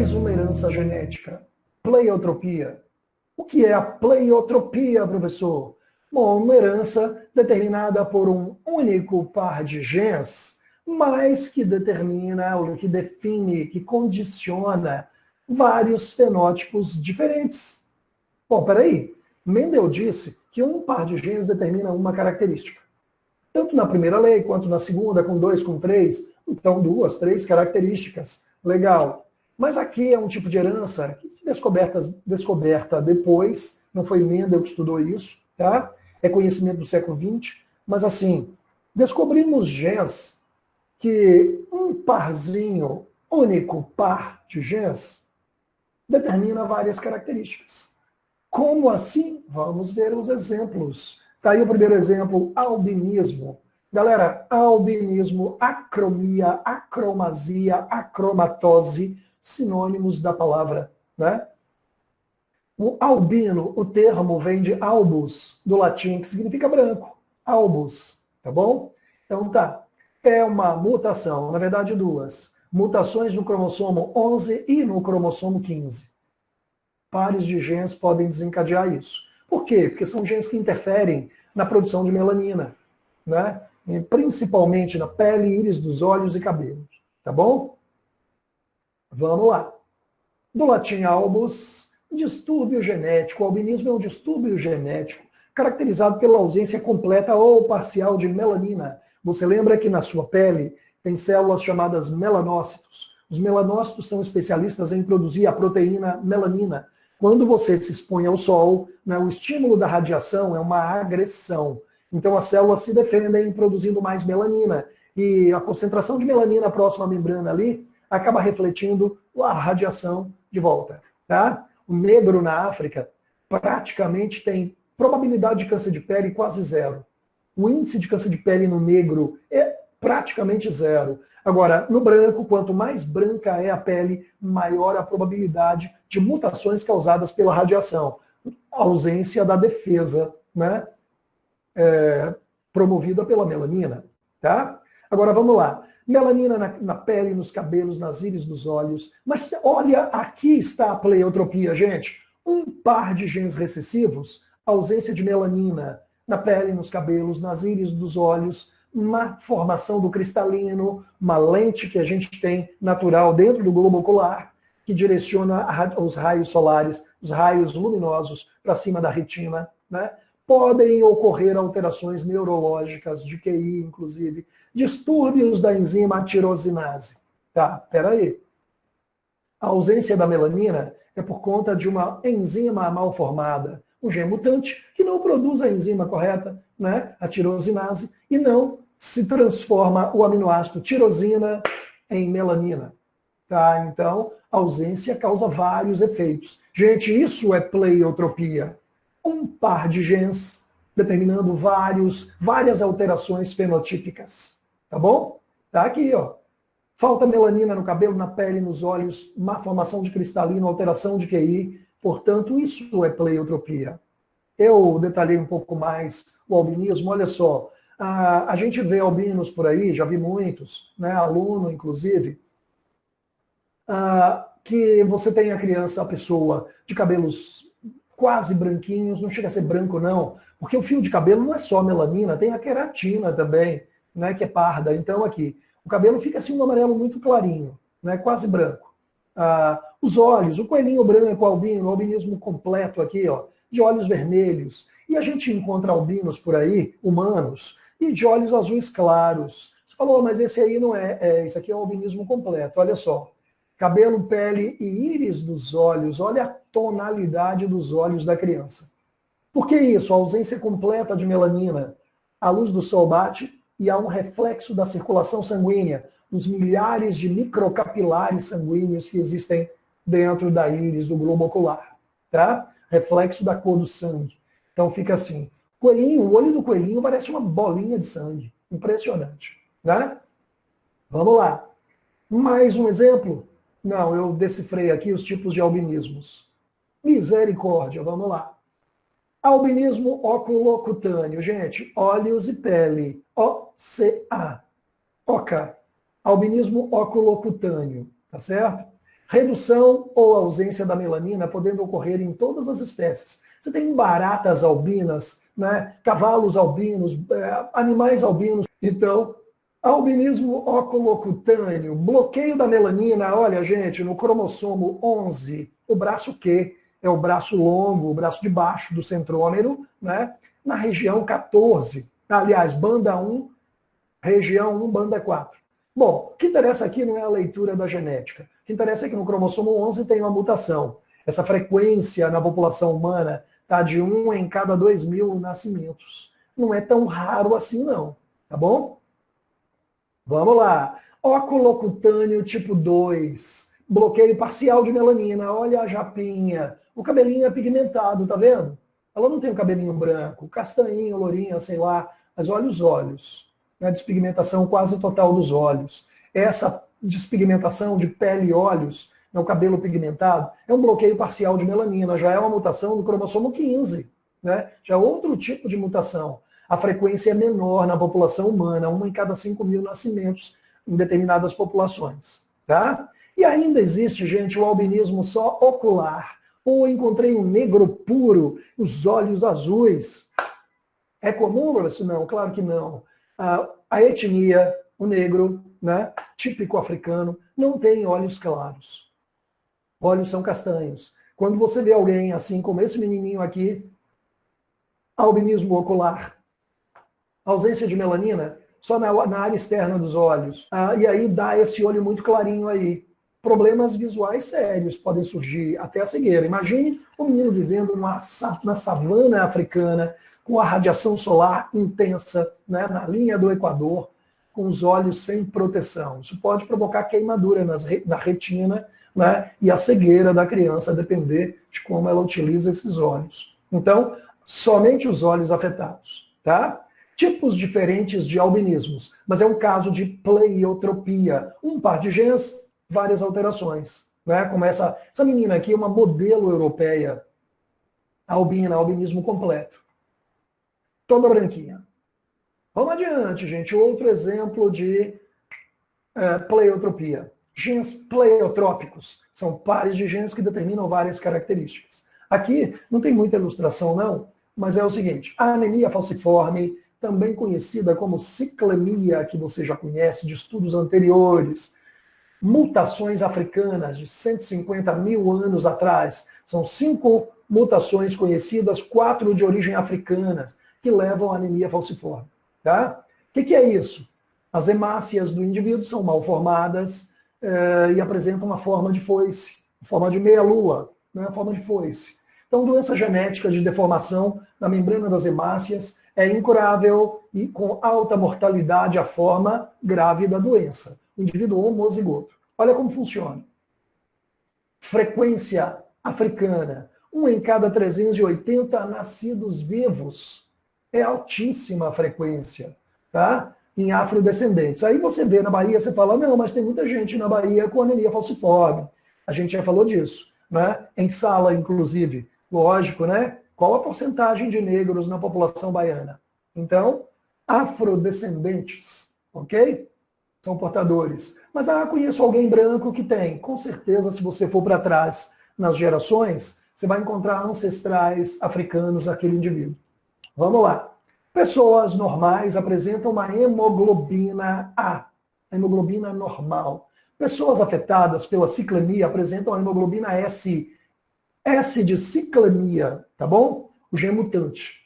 mais uma herança genética, pleiotropia. O que é a pleiotropia, professor? Bom, uma herança determinada por um único par de genes, mas que determina, ou que define, que condiciona vários fenótipos diferentes. Bom, peraí. Mendel disse que um par de genes determina uma característica. Tanto na primeira lei, quanto na segunda, com 2, com 3. Então, 2, 3 características. Legal. Mas aqui é um tipo de herança descoberta depois, não foi Mendel que estudou isso, tá? É conhecimento do século XX, mas assim, descobrimos genes que um parzinho, único par de genes, determina várias características. Como assim? Vamos ver os exemplos. Está aí o primeiro exemplo, albinismo. Galera, albinismo, acromia, acromasia, acromatose, sinônimos da palavra, né? O albino, o termo vem de albus, do latim, que significa branco. Albus, tá bom? Então tá. É uma mutação, na verdade duas. Mutações no cromossomo 11 e no cromossomo 15. Pares de genes podem desencadear isso. Por quê? Porque são genes que interferem na produção de melanina, né? E principalmente na pele, íris dos olhos e cabelos. Tá bom? Vamos lá. Do latim albus, distúrbio genético. O albinismo é um distúrbio genético caracterizado pela ausência completa ou parcial de melanina. Você lembra que na sua pele tem células chamadas melanócitos. Os melanócitos são especialistas em produzir a proteína melanina. Quando você se expõe ao sol, né, o estímulo da radiação é uma agressão. Então as células se defendem produzindo mais melanina. E a concentração de melanina próxima à membrana ali acaba refletindo a radiação de volta. Tá? O negro na África praticamente tem probabilidade de câncer de pele quase zero. O índice de câncer de pele no negro é praticamente zero. Agora, no branco, quanto mais branca é a pele, maior a probabilidade de mutações causadas pela radiação. A ausência da defesa, né? Promovida pela melanina. Tá? Agora, vamos lá. Melanina na pele, nos cabelos, nas íris dos olhos. Mas olha, aqui está a pleiotropia, gente. Um par de genes recessivos, ausência de melanina na pele, nos cabelos, nas íris dos olhos, uma formação do cristalino, uma lente que a gente tem natural dentro do globo ocular, que direciona os raios solares, os raios luminosos para cima da retina, né? Podem ocorrer alterações neurológicas, de QI, inclusive, distúrbios da enzima tirosinase. Tá, peraí. A ausência da melanina é por conta de uma enzima mal formada, um gene mutante que não produz a enzima correta, né, a tirosinase, e não se transforma o aminoácido tirosina em melanina. Tá? Então, a ausência causa vários efeitos. Gente, isso é pleiotropia. Um par de genes determinando várias alterações fenotípicas. Tá bom? Tá aqui, ó. Falta melanina no cabelo, na pele, nos olhos, má formação de cristalino, alteração de QI. Portanto, isso é pleiotropia. Eu detalhei um pouco mais o albinismo. Olha só, a gente vê albinos por aí, já vi muitos, né, aluno inclusive, que você tem a criança, a pessoa de cabelos quase branquinhos, não chega a ser branco não, porque o fio de cabelo não é só melanina, tem a queratina também, né, que é parda. Então aqui, o cabelo fica assim um amarelo muito clarinho, né, quase branco. Os olhos, o coelhinho branco, albino, o albinismo completo aqui, ó, de olhos vermelhos. E a gente encontra albinos por aí, humanos, e de olhos azuis claros. Você falou, mas esse aí não esse aqui é um albinismo completo, olha só. Cabelo, pele e íris dos olhos. Olha a tonalidade dos olhos da criança. Por que isso? A ausência completa de melanina. A luz do sol bate e há um reflexo da circulação sanguínea, os milhares de microcapilares sanguíneos que existem dentro da íris, do globo ocular. Tá? Reflexo da cor do sangue. Então fica assim. Coelhinho, o olho do coelhinho parece uma bolinha de sangue. Impressionante. Né? Vamos lá. Mais um exemplo? Não, eu decifrei aqui os tipos de albinismos. Misericórdia, vamos lá. Albinismo oculocutâneo, gente, olhos e pele, OCA. OCA. Albinismo oculocutâneo, tá certo? Redução ou ausência da melanina podendo ocorrer em todas as espécies. Você tem baratas albinas, né? Cavalos albinos, animais albinos. Então, albinismo oculocutâneo, bloqueio da melanina. Olha, gente, no cromossomo 11, o braço Q é o braço longo, o braço de baixo do centrômero, né? Na região 14. Aliás, banda 1, região 1, banda 4. Bom, o que interessa aqui não é a leitura da genética. O que interessa é que no cromossomo 11 tem uma mutação. Essa frequência na população humana está de 1 em cada 2.000 nascimentos. Não é tão raro assim, não. Tá bom? Vamos lá. Oculocutâneo tipo 2. Bloqueio parcial de melanina. Olha a japinha. O cabelinho é pigmentado, tá vendo? Ela não tem o cabelinho branco, castanhinho, lourinha, sei lá. Mas olha os olhos. A despigmentação quase total dos olhos. Essa despigmentação de pele e olhos, o cabelo pigmentado, é um bloqueio parcial de melanina, já é uma mutação do cromossomo 15, né? Já é outro tipo de mutação. A frequência é menor na população humana, 1 em cada 5.000 nascimentos em determinadas populações. Tá? E ainda existe, gente, o albinismo só ocular. Ou encontrei um negro puro, os olhos azuis. É comum isso? Não, claro que não. A etnia, o negro, né, típico africano, não tem olhos claros. Olhos são castanhos. Quando você vê alguém assim como esse menininho aqui, albinismo ocular, ausência de melanina, só na área externa dos olhos. E aí dá esse olho muito clarinho aí. Problemas visuais sérios podem surgir, até a cegueira. Imagine um menino vivendo na savana africana, com a radiação solar intensa, né, na linha do Equador, com os olhos sem proteção. Isso pode provocar queimadura na retina, né, e a cegueira da criança, a depender de como ela utiliza esses olhos. Então, somente os olhos afetados. Tá? Tipos diferentes de albinismos, mas é um caso de pleiotropia. Um par de genes, várias alterações. Né? Como essa menina aqui, uma modelo europeia, albina, albinismo completo. Toda branquinha. Vamos adiante, gente. Outro exemplo de pleiotropia. Genes pleiotrópicos. São pares de genes que determinam várias características. Aqui não tem muita ilustração, não, mas é o seguinte. A anemia falciforme, também conhecida como ciclemia, que você já conhece de estudos anteriores. Mutações africanas de 150.000 anos atrás. São 5 mutações conhecidas, 4 de origem africana, que levam à anemia falciforme. Tá? O que é isso? As hemácias do indivíduo são mal formadas e apresentam uma forma de foice, forma de meia-lua, né? Forma de foice. Então, doença genética de deformação na membrana das hemácias é incurável e com alta mortalidade a forma grave da doença. O indivíduo homozigoto. Olha como funciona. Frequência africana. 1 em cada 380 nascidos vivos. É altíssima a frequência, tá? Em afrodescendentes. Aí você vê na Bahia, você fala, não, mas tem muita gente na Bahia com anemia falciforme. A gente já falou disso, né? Em sala, inclusive. Lógico, né? Qual a porcentagem de negros na população baiana? Então, afrodescendentes, ok? São portadores. Mas, conheço alguém branco que tem. Com certeza, se você for para trás nas gerações, você vai encontrar ancestrais africanos naquele indivíduo. Vamos lá. Pessoas normais apresentam uma hemoglobina A, a hemoglobina normal. Pessoas afetadas pela ciclemia apresentam a hemoglobina S, S de ciclemia, tá bom? O gene mutante.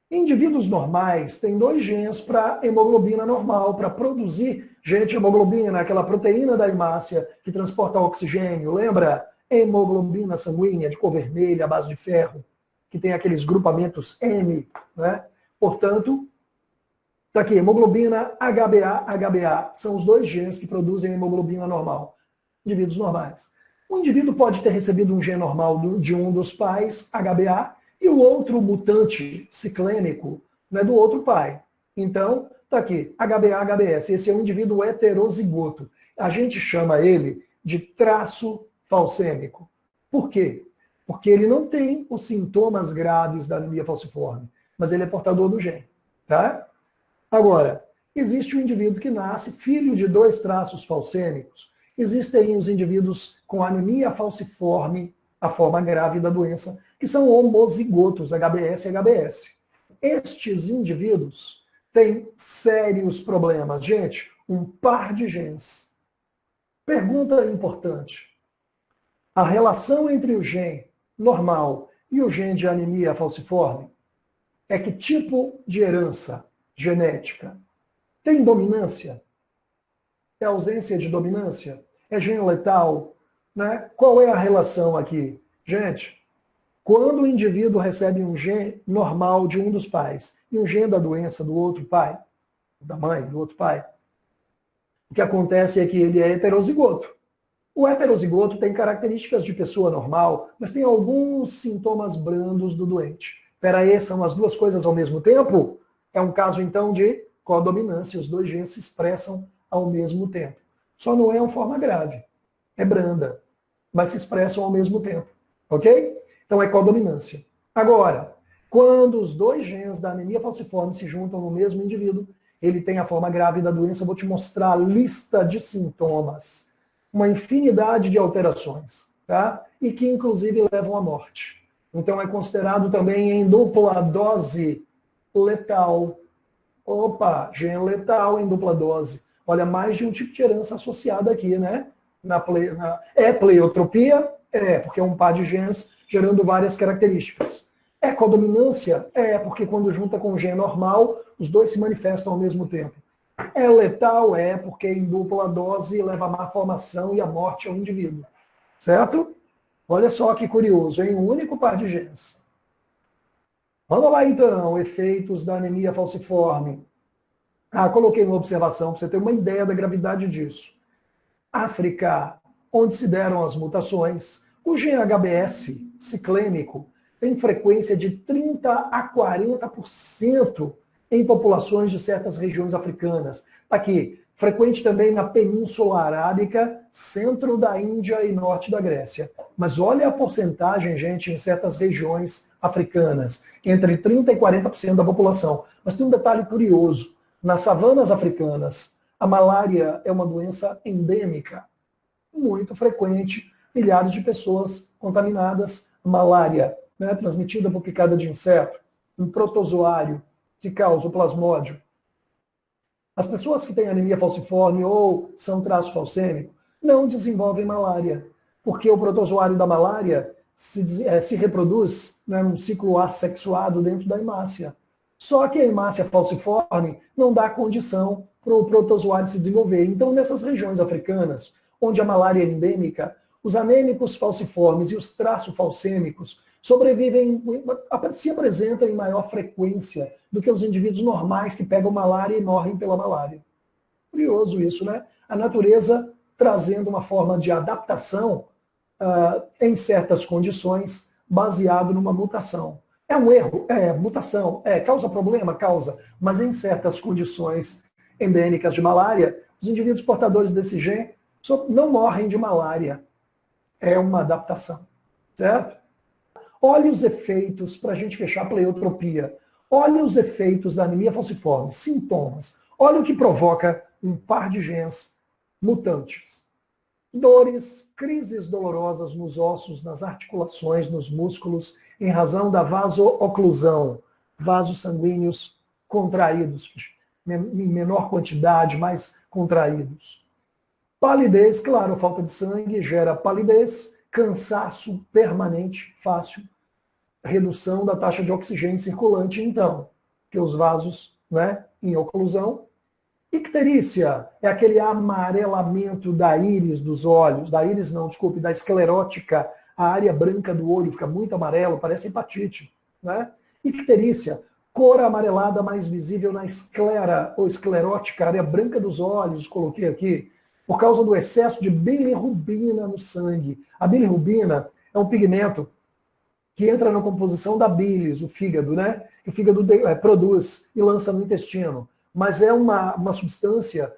Indivíduos normais têm 2 genes para hemoglobina normal, para produzir, gente, hemoglobina, aquela proteína da hemácia que transporta oxigênio, lembra? Hemoglobina sanguínea de cor vermelha, à base de ferro, que tem aqueles grupamentos M, né? Portanto, está aqui, hemoglobina HbA, são os 2 genes que produzem a hemoglobina normal. Indivíduos normais. O indivíduo pode ter recebido um gene normal de um dos pais, HbA, e o outro mutante ciclênico, né, do outro pai. Então, está aqui, HbA-HbS. Esse é um indivíduo heterozigoto. A gente chama ele de traço falcêmico. Por quê? Porque ele não tem os sintomas graves da anemia falciforme, mas ele é portador do gene. Tá? Agora, existe um indivíduo que nasce filho de 2 traços falcêmicos existem os indivíduos com anemia falciforme, a forma grave da doença, que são homozigotos, HBS e HBS. Estes indivíduos têm sérios problemas. Gente, um par de genes. Pergunta importante. A relação entre o gene normal e o gene de anemia falciforme é que tipo de herança genética? Tem dominância? É ausência de dominância? É gene letal? Né? Qual é a relação aqui? Gente, quando o indivíduo recebe um gene normal de um dos pais e um gene da doença do outro pai, da mãe, do outro pai, o que acontece é que ele é heterozigoto. O heterozigoto tem características de pessoa normal, mas tem alguns sintomas brandos do doente. Peraí, são as duas coisas ao mesmo tempo? É um caso, então, de codominância. Os dois genes se expressam ao mesmo tempo. Só não é uma forma grave. É branda, mas se expressam ao mesmo tempo. Ok? Então é codominância. Agora, quando os dois genes da anemia falciforme se juntam no mesmo indivíduo, ele tem a forma grave da doença. Eu vou te mostrar a lista de sintomas. Uma infinidade de alterações, tá? E que inclusive levam à morte. Então é considerado também em dupla dose letal. Opa, gene letal em dupla dose. Olha, mais de um tipo de herança associada aqui, né? É pleiotropia? É, porque é um par de genes gerando várias características. É codominância? É, porque quando junta com o gene normal, os dois se manifestam ao mesmo tempo. É letal? É, porque em dupla dose leva à malformação e à morte ao indivíduo. Certo? Olha só que curioso, em um único par de genes. Vamos lá então, efeitos da anemia falciforme. Coloquei uma observação para você ter uma ideia da gravidade disso. África, onde se deram as mutações, o gene HBS ciclênico tem frequência de 30 a 40% em populações de certas regiões africanas. Aqui, frequente também na Península Arábica, centro da Índia e norte da Grécia. Mas olha a porcentagem, gente, em certas regiões africanas, entre 30 e 40% da população. Mas tem um detalhe curioso. Nas savanas africanas, a malária é uma doença endêmica, muito frequente, milhares de pessoas contaminadas. Malária, né, transmitida por picada de inseto, um protozoário que causa o plasmódio. As pessoas que têm anemia falciforme ou são traço falcêmico não desenvolvem malária, porque o protozoário da malária se reproduz, né, num ciclo assexuado dentro da hemácia. Só que a hemácia falciforme não dá condição para o protozoário se desenvolver. Então, nessas regiões africanas, onde a malária é endêmica, os anêmicos falciformes e os traço-falcêmicos sobrevivem, se apresentam em maior frequência do que os indivíduos normais que pegam malária e morrem pela malária. Curioso isso, né? A natureza trazendo uma forma de adaptação em certas condições, baseado numa mutação. É um erro? É. Mutação? É. Causa problema? Causa. Mas em certas condições endêmicas de malária, os indivíduos portadores desse gene não morrem de malária. É uma adaptação. Certo? Olhe os efeitos, para a gente fechar a pleiotropia. Olhe os efeitos da anemia falciforme, sintomas. Olha o que provoca um par de genes mutantes. Dores, crises dolorosas nos ossos, nas articulações, nos músculos, em razão da vaso-oclusão, vasos sanguíneos contraídos, em menor quantidade, mais contraídos. Palidez, claro, falta de sangue gera palidez, cansaço permanente, fácil, redução da taxa de oxigênio circulante, então, que os vasos, né, em oclusão. Icterícia é aquele amarelamento da íris dos olhos, da íris não, desculpe, da esclerótica, a área branca do olho fica muito amarelo, parece hepatite, né? Icterícia, cor amarelada mais visível na esclera ou esclerótica, área branca dos olhos, coloquei aqui, por causa do excesso de bilirrubina no sangue. A bilirrubina é um pigmento que entra na composição da bilis, o fígado, né? Que o fígado produz e lança no intestino. Mas é uma substância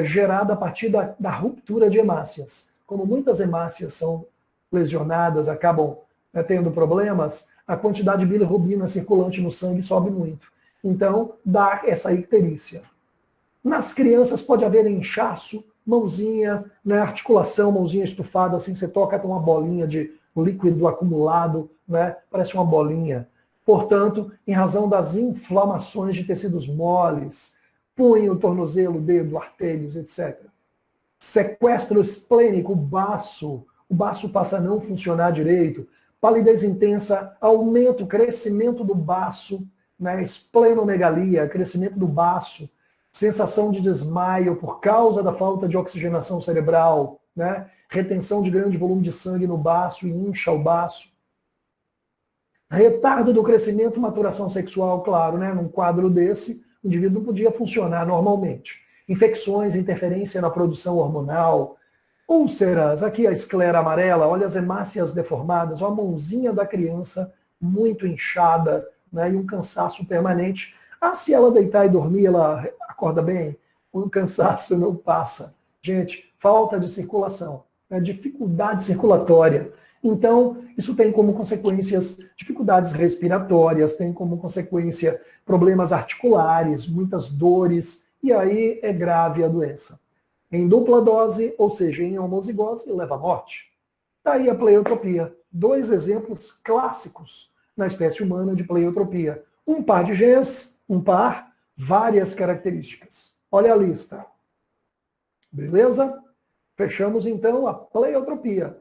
gerada a partir da ruptura de hemácias. Como muitas hemácias são lesionadas, acabam tendo problemas, a quantidade de bilirrubina circulante no sangue sobe muito. Então, dá essa icterícia. Nas crianças pode haver inchaço, mãozinha, né, articulação, mãozinha estufada, assim, você toca, tem uma bolinha de líquido acumulado, né, parece uma bolinha. Portanto, em razão das inflamações de tecidos moles, punho, tornozelo, dedo, artérios, etc. Sequestro esplênico, o baço passa a não funcionar direito, palidez intensa, aumento, crescimento do baço, né, esplenomegalia, crescimento do baço, sensação de desmaio por causa da falta de oxigenação cerebral, né, retenção de grande volume de sangue no baço e incha o baço. Retardo do crescimento, maturação sexual, claro, né, num quadro desse, o indivíduo não podia funcionar normalmente. Infecções, interferência na produção hormonal, úlceras, aqui a esclera amarela, olha as hemácias deformadas, olha a mãozinha da criança muito inchada, né, e um cansaço permanente. Ah, se ela deitar e dormir, ela acorda bem? O cansaço não passa. Gente, falta de circulação, né, dificuldade circulatória. Então, isso tem como consequências dificuldades respiratórias, tem como consequência problemas articulares, muitas dores, e aí é grave a doença. Em dupla dose, ou seja, em homozigose, leva à morte. Daí a pleiotropia. 2 exemplos clássicos na espécie humana de pleiotropia. Um par de genes, um par, várias características. Olha a lista. Beleza? Fechamos então a pleiotropia.